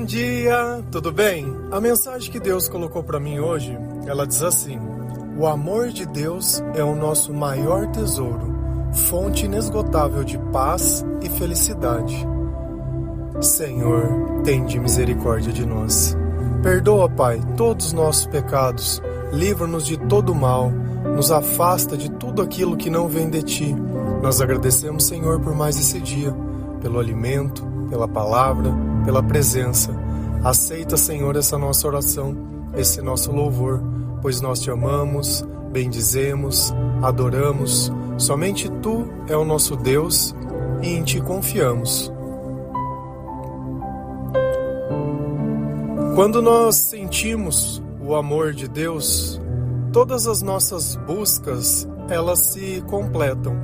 Bom dia, tudo bem? A mensagem que Deus colocou para mim hoje, ela diz assim: o amor de Deus é o nosso maior tesouro, fonte inesgotável de paz e felicidade. Senhor, tende misericórdia de nós. Perdoa, Pai, todos os nossos pecados, livra-nos de todo mal, nos afasta de tudo aquilo que não vem de Ti. Nós agradecemos, Senhor, por mais esse dia, pelo alimento, pela palavra, pela presença. Aceita, Senhor, essa nossa oração, esse nosso louvor, pois nós Te amamos, bendizemos, adoramos. Somente Tu é o nosso Deus e em Ti confiamos. Quando nós sentimos o amor de Deus, todas as nossas buscas, elas se completam.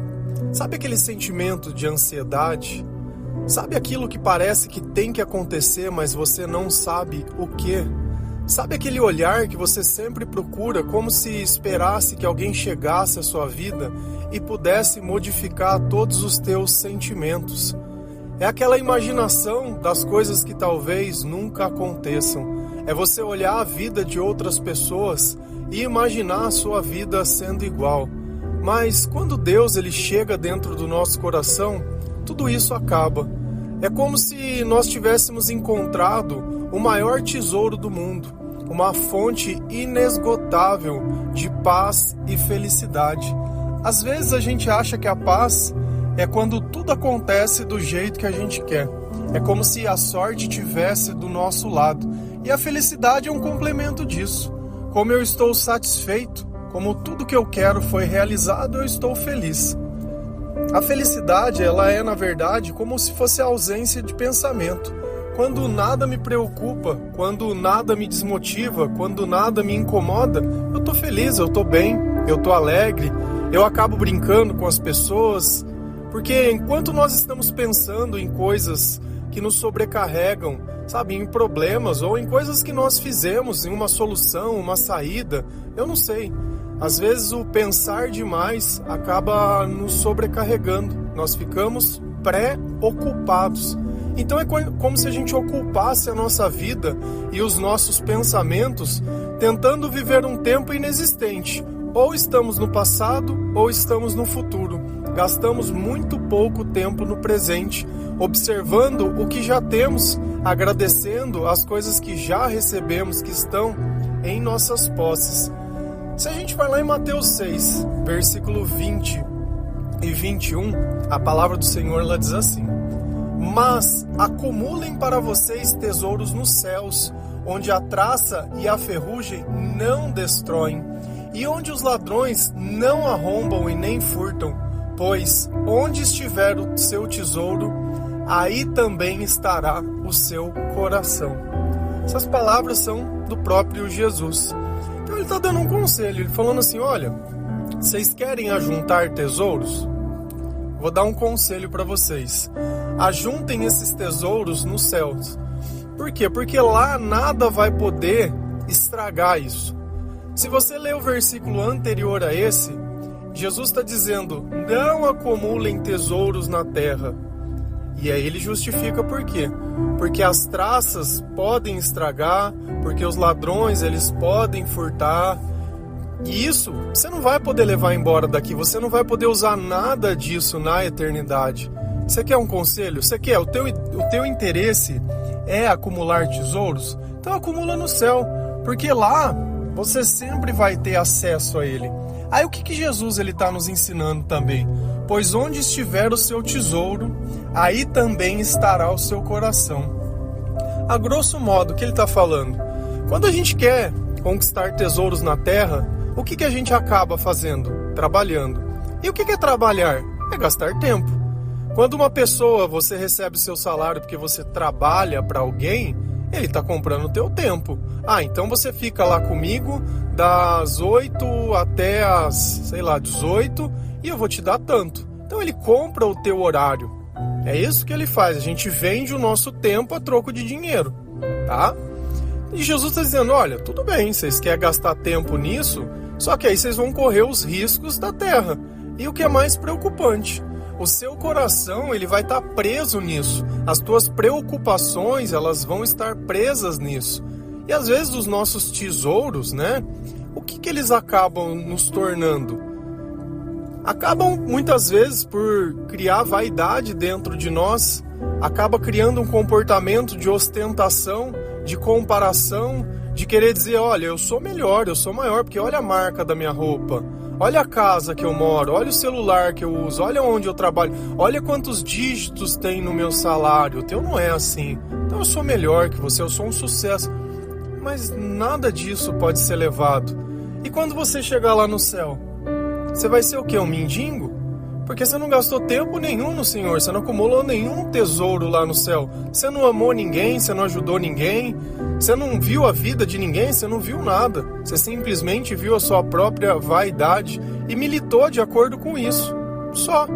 Sabe aquele sentimento de ansiedade? Sabe aquilo que parece que tem que acontecer, mas você não sabe o quê? Sabe aquele olhar que você sempre procura, como se esperasse que alguém chegasse à sua vida e pudesse modificar todos os teus sentimentos? É aquela imaginação das coisas que talvez nunca aconteçam. É você olhar a vida de outras pessoas e imaginar a sua vida sendo igual. Mas quando Deus ele chega dentro do nosso coração, tudo isso acaba. É como se nós tivéssemos encontrado o maior tesouro do mundo, uma fonte inesgotável de paz e felicidade. Às vezes a gente acha que a paz é quando tudo acontece do jeito que a gente quer. É como se a sorte estivesse do nosso lado. E a felicidade é um complemento disso. Como eu estou satisfeito, como tudo que eu quero foi realizado, eu estou feliz. A felicidade, ela é, na verdade, como se fosse a ausência de pensamento. Quando nada me preocupa, quando nada me desmotiva, quando nada me incomoda, eu estou feliz, eu estou bem, eu estou alegre, eu acabo brincando com as pessoas. Porque enquanto nós estamos pensando em coisas que nos sobrecarregam, sabe, em problemas ou em coisas que nós fizemos, em uma solução, uma saída, eu não sei. Às vezes o pensar demais acaba nos sobrecarregando. Nós ficamos preocupados. Então é como se a gente ocupasse a nossa vida e os nossos pensamentos tentando viver um tempo inexistente. Ou estamos no passado ou estamos no futuro. Gastamos muito pouco tempo no presente, observando o que já temos, agradecendo as coisas que já recebemos, que estão em nossas posses. Se a gente vai lá em Mateus 6, versículo 20 e 21, a palavra do Senhor ela diz assim: mas acumulem para vocês tesouros nos céus, onde a traça e a ferrugem não destroem, e onde os ladrões não arrombam e nem furtam, pois onde estiver o seu tesouro, aí também estará o seu coração. Essas palavras são do próprio Jesus. Então ele está dando um conselho, ele falando assim: olha, vocês querem ajuntar tesouros? Vou dar um conselho para vocês. Ajuntem esses tesouros nos céus. Por quê? Porque lá nada vai poder estragar isso. Se você ler o versículo anterior a esse, Jesus está dizendo: não acumulem tesouros na terra. E aí ele justifica por quê? Porque as traças podem estragar, porque os ladrões eles podem furtar. E isso você não vai poder levar embora daqui, você não vai poder usar nada disso na eternidade. Você quer um conselho? Você quer? O teu interesse é acumular tesouros? Então acumula no céu, porque lá você sempre vai ter acesso a ele. Aí o que Jesus está nos ensinando também? Pois onde estiver o seu tesouro, aí também estará o seu coração. A grosso modo, o que ele está falando? Quando a gente quer conquistar tesouros na terra, o que a gente acaba fazendo? Trabalhando. E o que é trabalhar? É gastar tempo. Quando uma pessoa, você recebe o seu salário porque você trabalha para alguém, ele está comprando o teu tempo. Ah, então você fica lá comigo das 8 até as, 18 e eu vou te dar tanto. Então ele compra o teu horário. É isso que ele faz. A gente vende o nosso tempo a troco de dinheiro, tá? E Jesus está dizendo: olha, tudo bem, vocês querem gastar tempo nisso, só que aí vocês vão correr os riscos da terra. E o que é mais preocupante, o seu coração ele vai estar preso nisso. As tuas preocupações, elas vão estar presas nisso. E às vezes os nossos tesouros, né? O que eles acabam nos tornando? Acabam muitas vezes por criar vaidade dentro de nós, acaba criando um comportamento de ostentação, de comparação, de querer dizer, olha, eu sou melhor, eu sou maior, porque olha a marca da minha roupa, olha a casa que eu moro, olha o celular que eu uso, olha onde eu trabalho, olha quantos dígitos tem no meu salário, o teu não é assim, então eu sou melhor que você, eu sou um sucesso. Mas nada disso pode ser levado. E quando você chegar lá no céu, você vai ser o quê? Um mendigo? Porque você não gastou tempo nenhum no Senhor, você não acumulou nenhum tesouro lá no céu. Você não amou ninguém, você não ajudou ninguém, você não viu a vida de ninguém, você não viu nada. Você simplesmente viu a sua própria vaidade e militou de acordo com isso. Só.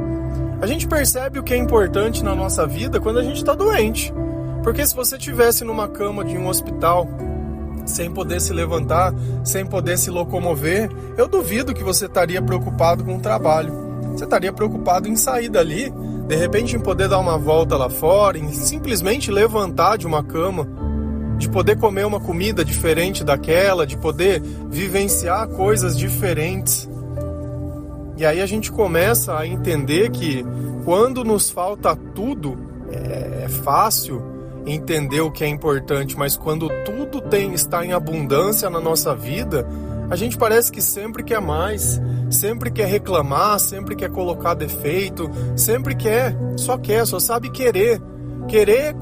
A gente percebe o que é importante na nossa vida quando a gente está doente. Porque se você estivesse numa cama de um hospital, sem poder se levantar, sem poder se locomover, eu duvido que você estaria preocupado com o trabalho. Você estaria preocupado em sair dali, de repente em poder dar uma volta lá fora, em simplesmente levantar de uma cama, de poder comer uma comida diferente daquela, de poder vivenciar coisas diferentes. E aí a gente começa a entender que quando nos falta tudo, é fácil entender o que é importante, mas quando tudo está em abundância na nossa vida, a gente parece que sempre quer mais, sempre quer reclamar, sempre quer colocar defeito, sempre só sabe querer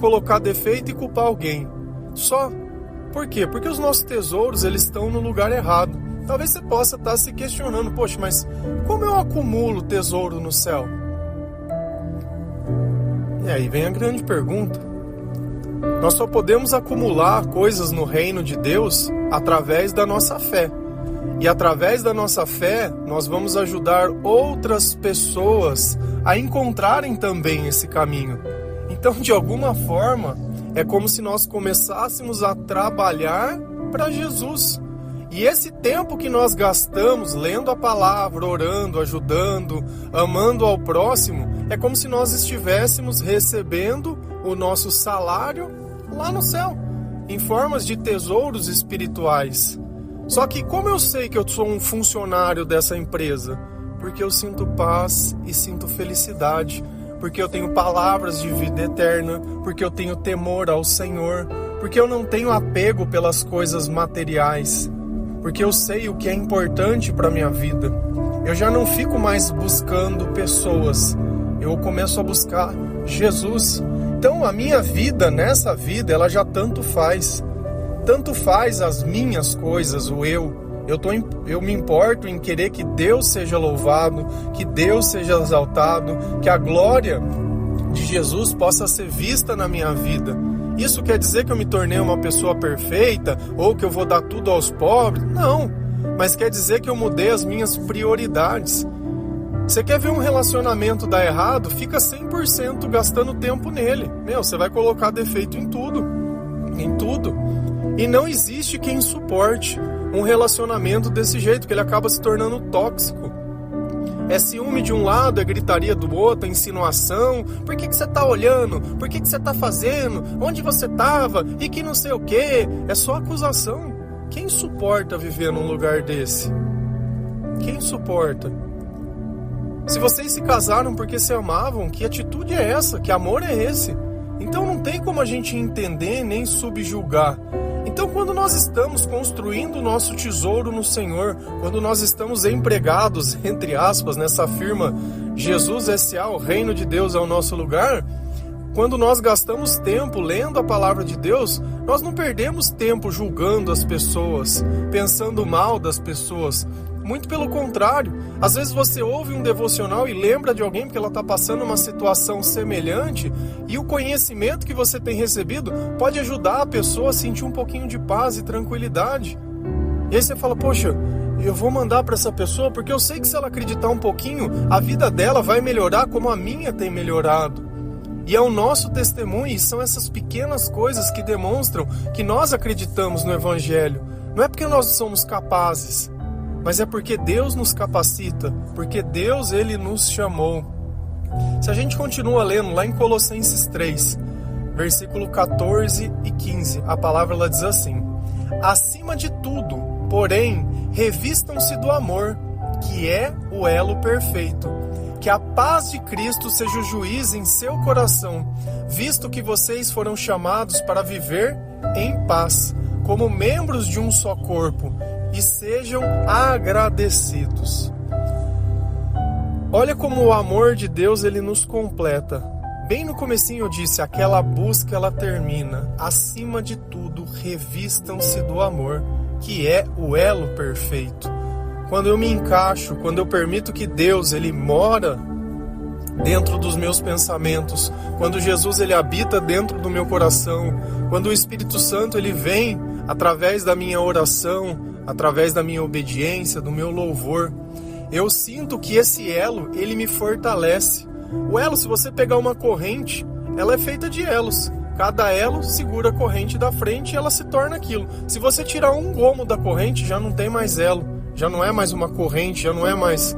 colocar defeito e culpar alguém. Só. Por quê? Porque os nossos tesouros, eles estão no lugar errado. Talvez você possa estar se questionando, poxa, mas como eu acumulo tesouro no céu? E aí vem a grande pergunta. Nós só podemos acumular coisas no reino de Deus através da nossa fé. E através da nossa fé, nós vamos ajudar outras pessoas a encontrarem também esse caminho. Então, de alguma forma, é como se nós começássemos a trabalhar para Jesus. E esse tempo que nós gastamos lendo a palavra, orando, ajudando, amando ao próximo, é como se nós estivéssemos recebendo o nosso salário lá no céu, em formas de tesouros espirituais. Só que como eu sei que eu sou um funcionário dessa empresa? Porque eu sinto paz e sinto felicidade, porque eu tenho palavras de vida eterna, porque eu tenho temor ao Senhor, porque eu não tenho apego pelas coisas materiais, porque eu sei o que é importante para a minha vida. Eu já não fico mais buscando pessoas, eu começo a buscar Jesus. Então a minha vida, nessa vida, ela já tanto faz as minhas coisas, o eu me importo em querer que Deus seja louvado, que Deus seja exaltado, que a glória de Jesus possa ser vista na minha vida. Isso quer dizer que eu me tornei uma pessoa perfeita, ou que eu vou dar tudo aos pobres? Não, mas quer dizer que eu mudei as minhas prioridades. Você quer ver um relacionamento dar errado? Fica 100% gastando tempo nele. Você vai colocar defeito em tudo. E não existe quem suporte um relacionamento desse jeito, que ele acaba se tornando tóxico. É ciúme de um lado, é gritaria do outro, é insinuação. Por que você tá olhando? Por que você tá fazendo? Onde você tava? E que não sei o quê. É só acusação. Quem suporta viver num lugar desse? Quem suporta? Se vocês se casaram porque se amavam, que atitude é essa? Que amor é esse? Então não tem como a gente entender nem subjugar. Então quando nós estamos construindo o nosso tesouro no Senhor, quando nós estamos empregados, entre aspas, nessa firma Jesus S.A., o reino de Deus é o nosso lugar, quando nós gastamos tempo lendo a palavra de Deus, nós não perdemos tempo julgando as pessoas, pensando mal das pessoas. Muito pelo contrário, às vezes você ouve um devocional e lembra de alguém porque ela está passando uma situação semelhante, e o conhecimento que você tem recebido pode ajudar a pessoa a sentir um pouquinho de paz e tranquilidade. E aí você fala, poxa, eu vou mandar para essa pessoa porque eu sei que se ela acreditar um pouquinho, a vida dela vai melhorar como a minha tem melhorado. E é o nosso testemunho, e são essas pequenas coisas que demonstram que nós acreditamos no Evangelho. Não é porque nós somos capazes, mas é porque Deus nos capacita, porque Deus, Ele nos chamou. Se a gente continua lendo lá em Colossenses 3, versículo 14 e 15, a palavra ela diz assim: acima de tudo, porém, revistam-se do amor, que é o elo perfeito. Que a paz de Cristo seja o juiz em seu coração, visto que vocês foram chamados para viver em paz, como membros de um só corpo, e sejam agradecidos. Olha como o amor de Deus ele nos completa. Bem no comecinho eu disse, aquela busca ela termina. Acima de tudo, revistam-se do amor, que é o elo perfeito. Quando eu me encaixo, quando eu permito que Deus ele mora dentro dos meus pensamentos, quando Jesus ele habita dentro do meu coração, quando o Espírito Santo ele vem através da minha oração, através da minha obediência, do meu louvor, eu sinto que esse elo ele me fortalece. O elo, se você pegar uma corrente, ela é feita de elos. Cada elo segura a corrente da frente e ela se torna aquilo. Se você tirar um gomo da corrente, já não tem mais elo. Já não é mais uma corrente, já não é mais...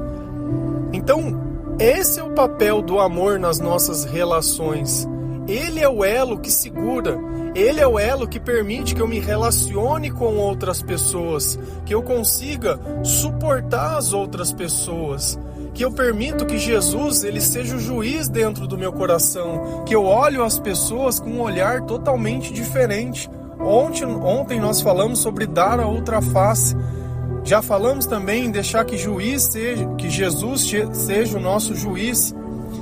Então, esse é o papel do amor nas nossas relações. Ele é o elo que segura. Ele é o elo que permite que eu me relacione com outras pessoas, que eu consiga suportar as outras pessoas, que eu permito que Jesus ele seja o juiz dentro do meu coração, que eu olho as pessoas com um olhar totalmente diferente. Ontem nós falamos sobre dar a outra face. Já falamos também em deixar que Jesus seja o nosso juiz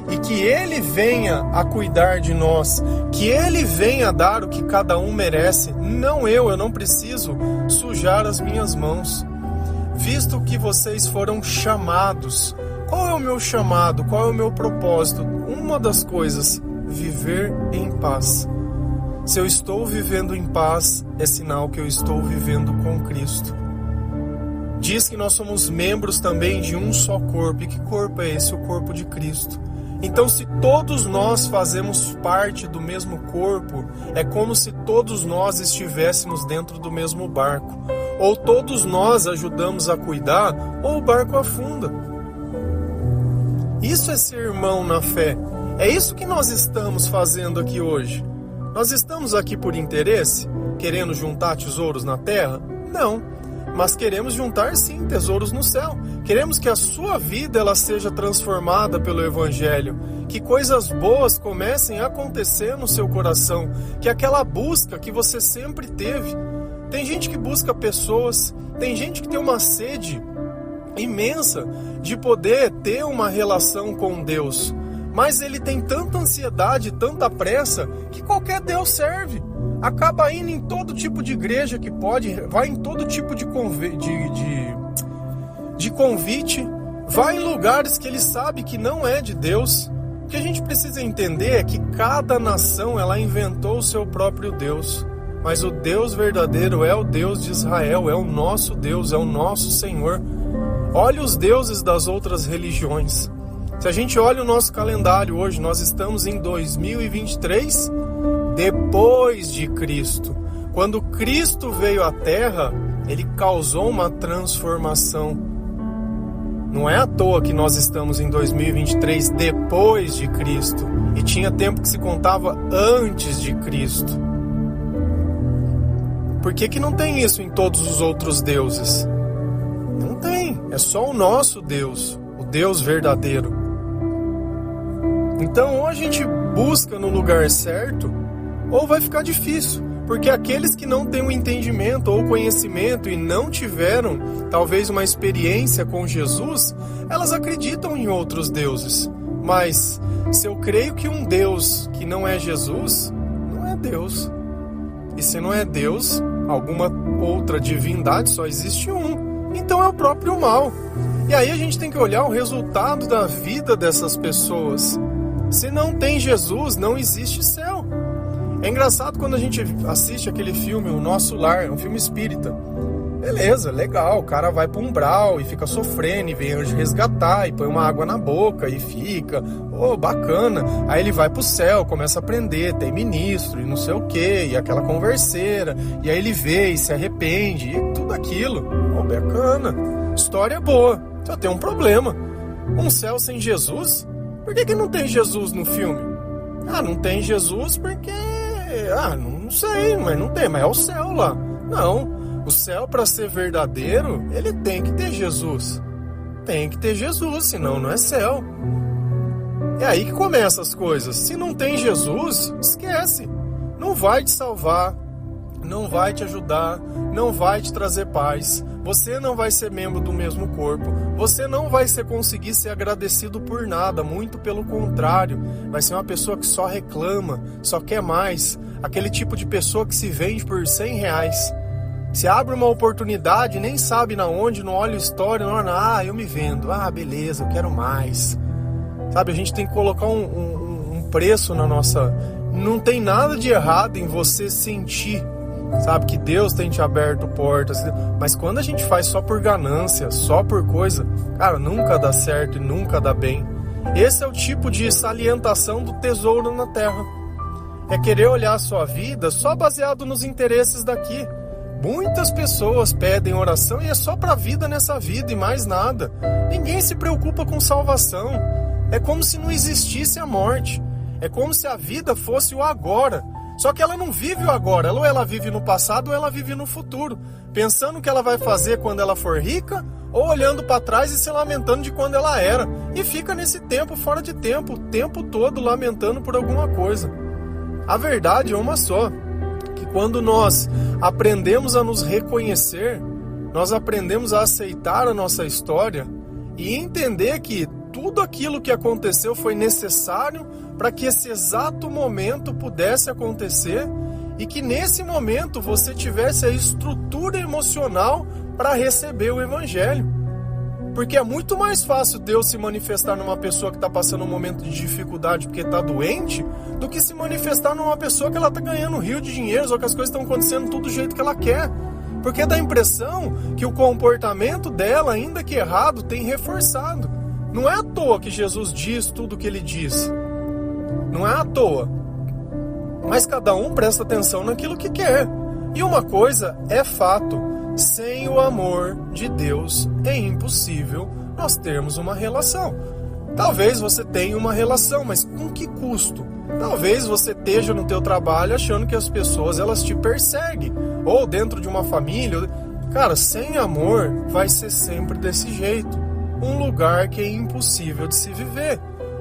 e que Ele venha a cuidar de nós, que Ele venha dar o que cada um merece. Não eu não preciso sujar as minhas mãos. Visto que vocês foram chamados, qual é o meu chamado? Qual é o meu propósito? Uma das coisas, viver em paz. Se eu estou vivendo em paz, é sinal que eu estou vivendo com Cristo. Diz que nós somos membros também de um só corpo. E que corpo é esse? O corpo de Cristo. Então, se todos nós fazemos parte do mesmo corpo, é como se todos nós estivéssemos dentro do mesmo barco. Ou todos nós ajudamos a cuidar, ou o barco afunda. Isso é ser irmão na fé. É isso que nós estamos fazendo aqui hoje. Nós estamos aqui por interesse, querendo juntar tesouros na terra? Não. Mas queremos juntar sim tesouros no céu. Queremos que a sua vida ela seja transformada pelo Evangelho, que coisas boas comecem a acontecer no seu coração, que aquela busca que você sempre teve. Tem gente que busca pessoas, tem gente que tem uma sede imensa de poder ter uma relação com Deus, mas ele tem tanta ansiedade, tanta pressa, que qualquer Deus serve. Acaba indo em todo tipo de igreja que pode, vai em todo tipo de convite, vai em lugares que ele sabe que não é de Deus. O que a gente precisa entender é que cada nação ela inventou o seu próprio Deus, mas o Deus verdadeiro é o Deus de Israel, é o nosso Deus, é o nosso Senhor. Olhe os deuses das outras religiões. Se a gente olha o nosso calendário hoje, nós estamos em 2023, depois de Cristo. Quando Cristo veio à Terra, Ele causou uma transformação. Não é à toa que nós estamos em 2023, depois de Cristo. E tinha tempo que se contava antes de Cristo. Por que não tem isso em todos os outros deuses? Não tem, é só o nosso Deus, o Deus verdadeiro. Então, ou a gente busca no lugar certo, ou vai ficar difícil, porque aqueles que não têm um entendimento ou conhecimento e não tiveram, talvez, uma experiência com Jesus, elas acreditam em outros deuses. Mas, se eu creio que um Deus que não é Jesus, não é Deus. E se não é Deus, alguma outra divindade, só existe um. Então é o próprio mal. E aí a gente tem que olhar o resultado da vida dessas pessoas. Se não tem Jesus, não existe céu. É engraçado quando a gente assiste aquele filme, O Nosso Lar, um filme espírita. Beleza, legal, o cara vai pro umbral e fica sofrendo e vem anjo resgatar e põe uma água na boca e fica, bacana. Aí ele vai pro céu, começa a aprender, tem ministro e não sei o que, e aquela converseira, e aí ele vê e se arrepende, e tudo aquilo. Bacana, história boa, só tem um problema. Um céu sem Jesus Por que não tem Jesus no filme? Não tem Jesus porque... não sei, mas não tem, mas é o céu lá. Não, o céu, para ser verdadeiro, ele tem que ter Jesus. Tem que ter Jesus, senão não é céu. É aí que começam as coisas. Se não tem Jesus, esquece. Não vai te salvar, não vai te ajudar, não vai te trazer paz. Você não vai ser membro do mesmo corpo. Você não vai conseguir ser agradecido por nada. Muito pelo contrário. Vai ser uma pessoa que só reclama, só quer mais. Aquele tipo de pessoa que se vende por R$100. Se abre uma oportunidade, nem sabe na onde, não olha a história, não olha, eu me vendo. Beleza, eu quero mais. Sabe, a gente tem que colocar um preço na nossa... Não tem nada de errado em você sentir, sabe, que Deus tem te aberto portas. Mas quando a gente faz só por ganância, só por coisa, cara, nunca dá certo e nunca dá bem. Esse é o tipo de salientação do tesouro na terra. É querer olhar a sua vida só baseado nos interesses daqui. Muitas pessoas pedem oração e é só para a vida nessa vida e mais nada. Ninguém se preocupa com salvação. É como se não existisse a morte. É como se a vida fosse o agora. Só que ela não vive o agora. Ou ela vive no passado ou ela vive no futuro. Pensando o que ela vai fazer quando ela for rica, ou olhando para trás e se lamentando de quando ela era. E fica nesse tempo fora de tempo, o tempo todo lamentando por alguma coisa. A verdade é uma só. Que quando nós aprendemos a nos reconhecer, nós aprendemos a aceitar a nossa história e entender que tudo aquilo que aconteceu foi necessário para que esse exato momento pudesse acontecer e que nesse momento você tivesse a estrutura emocional para receber o Evangelho. Porque é muito mais fácil Deus se manifestar numa pessoa que está passando um momento de dificuldade porque está doente, do que se manifestar numa pessoa que ela está ganhando um rio de dinheiro ou que as coisas estão acontecendo tudo do jeito que ela quer. Porque dá a impressão que o comportamento dela, ainda que errado, tem reforçado. Não é à toa que Jesus diz tudo o que ele diz. Não é à toa. Mas cada um presta atenção naquilo que quer. E uma coisa é fato. Sem o amor de Deus é impossível nós termos uma relação. Talvez você tenha uma relação, mas com que custo? Talvez você esteja no teu trabalho achando que as pessoas elas te perseguem. Ou dentro de uma família. Cara, sem amor vai ser sempre desse jeito. Um lugar que é impossível de se viver.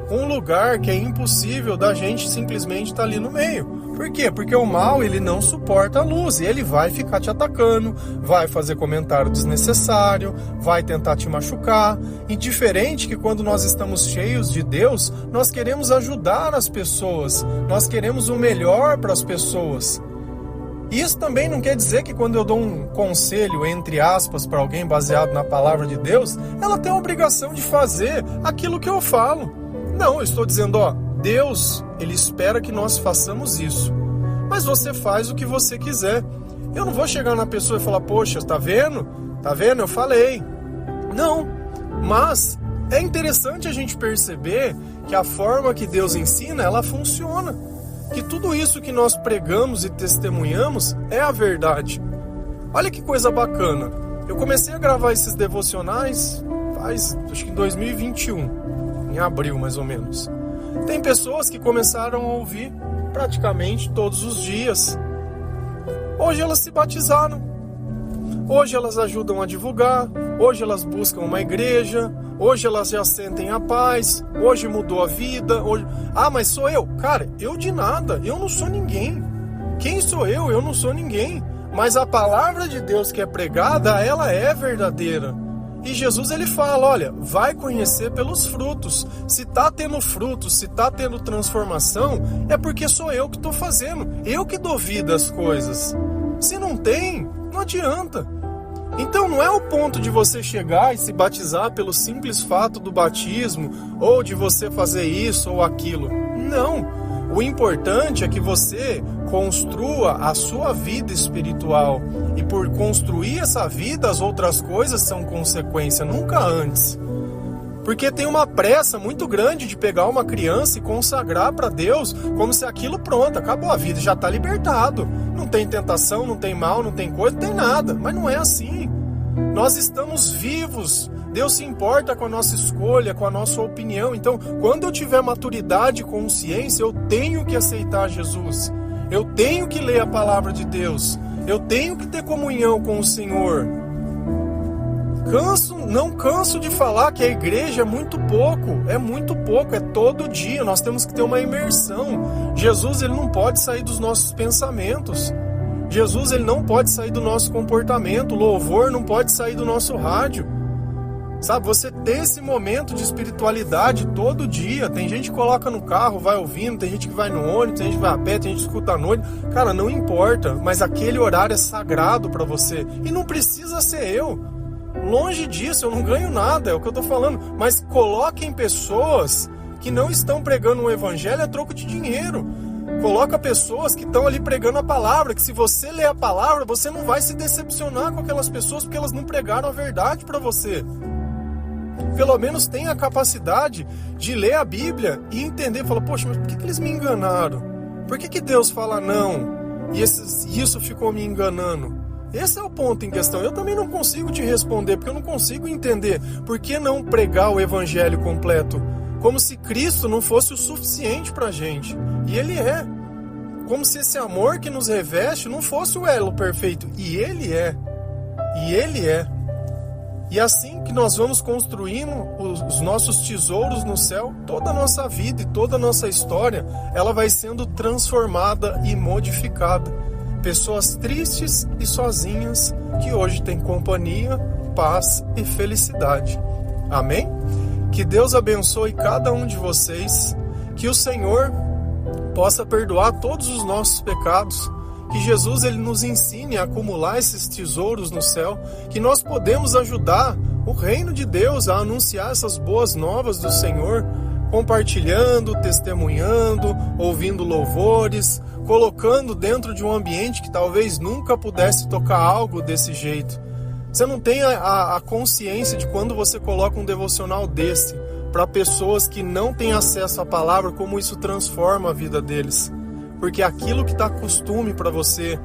Um lugar que é impossível da gente simplesmente estar ali no meio. Por quê? Porque o mal, ele não suporta a luz. E ele vai ficar te atacando, vai fazer comentário desnecessário, vai tentar te machucar. E diferente que quando nós estamos cheios de Deus, nós queremos ajudar as pessoas. Nós queremos o melhor para as pessoas. Isso também não quer dizer que quando eu dou um conselho, entre aspas, para alguém baseado na palavra de Deus, ela tem a obrigação de fazer aquilo que eu falo. Não, eu estou dizendo, Deus, ele espera que nós façamos isso. Mas você faz o que você quiser. Eu não vou chegar na pessoa e falar, poxa, tá vendo? Tá vendo? Eu falei. Não, mas é interessante a gente perceber que a forma que Deus ensina, ela funciona. Que tudo isso que nós pregamos e testemunhamos é a verdade. Olha que coisa bacana. Eu comecei a gravar esses devocionais acho que em 2021, em abril mais ou menos. Tem pessoas que começaram a ouvir praticamente todos os dias. Hoje elas se batizaram. Hoje elas ajudam a divulgar. Hoje elas buscam uma igreja. Hoje elas já sentem a paz. Hoje mudou a vida. Hoje... mas sou eu? Cara, eu de nada. Eu não sou ninguém. Quem sou eu? Eu não sou ninguém. Mas a palavra de Deus que é pregada, ela é verdadeira. E Jesus ele fala, olha, vai conhecer pelos frutos. Se tá tendo frutos, se tá tendo transformação, é porque sou eu que estou fazendo. Eu que dou vida às coisas. Se não tem, não adianta. Então não é o ponto de você chegar e se batizar pelo simples fato do batismo, ou de você fazer isso ou aquilo. Não. O importante é que você construa a sua vida espiritual. E por construir essa vida, as outras coisas são consequência, nunca antes. Porque tem uma pressa muito grande de pegar uma criança e consagrar para Deus, como se aquilo pronto, acabou a vida, já está libertado. Não tem tentação, não tem mal, não tem coisa, não tem nada. Mas não é assim. Nós estamos vivos Deus se importa com a nossa escolha, com a nossa opinião. Então, quando eu tiver maturidade e consciência, eu tenho que aceitar Jesus. Eu tenho que ler a palavra de Deus. Eu tenho que ter comunhão com o Senhor. Não canso de falar que a igreja é muito pouco, é todo dia. Nós temos que ter uma imersão. Jesus, ele não pode sair dos nossos pensamentos. Jesus, ele não pode sair do nosso comportamento. O louvor não pode sair do nosso rádio. Sabe, você ter esse momento de espiritualidade todo dia. Tem gente que coloca no carro, vai ouvindo, tem gente que vai no ônibus, tem gente que vai a pé, tem gente que escuta à noite. Cara, não importa, mas aquele horário é sagrado para você. E não precisa ser eu. Longe disso, eu não ganho nada, é o que eu tô falando. Mas coloquem pessoas que não estão pregando um evangelho a troco de dinheiro. Coloca pessoas que estão ali pregando a palavra, que se você ler a palavra, você não vai se decepcionar com aquelas pessoas, porque elas não pregaram a verdade para você. Pelo menos tenha a capacidade de ler a Bíblia e entender, falar, poxa, mas por que eles me enganaram? Por que Deus fala não? E isso ficou me enganando? Esse é o ponto em questão. Eu também não consigo te responder, porque eu não consigo entender. Por que não pregar o evangelho completo? Como se Cristo não fosse o suficiente pra gente. E Ele é. Como se esse amor que nos reveste não fosse o elo perfeito. E Ele é. E Ele é. E assim que nós vamos construindo os nossos tesouros no céu, toda a nossa vida e toda a nossa história, ela vai sendo transformada e modificada. Pessoas tristes e sozinhas que hoje têm companhia, paz e felicidade. Amém? Que Deus abençoe cada um de vocês, que o Senhor possa perdoar todos os nossos pecados, que Jesus ele nos ensine a acumular esses tesouros no céu, que nós podemos ajudar o reino de Deus a anunciar essas boas novas do Senhor, compartilhando, testemunhando, ouvindo louvores, colocando dentro de um ambiente que talvez nunca pudesse tocar algo desse jeito. Você não tem a consciência de quando você coloca um devocional desse para pessoas que não têm acesso à palavra, como isso transforma a vida deles. Porque aquilo que está costume para você,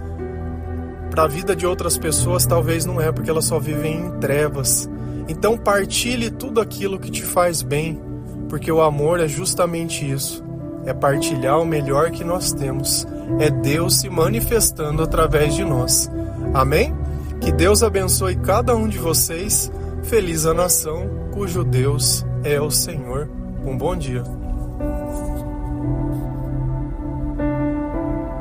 para a vida de outras pessoas, talvez não é, porque elas só vivem em trevas. Então partilhe tudo aquilo que te faz bem, porque o amor é justamente isso. É partilhar o melhor que nós temos. É Deus se manifestando através de nós. Amém? Que Deus abençoe cada um de vocês. Feliz a nação cujo Deus é o Senhor. Um bom dia.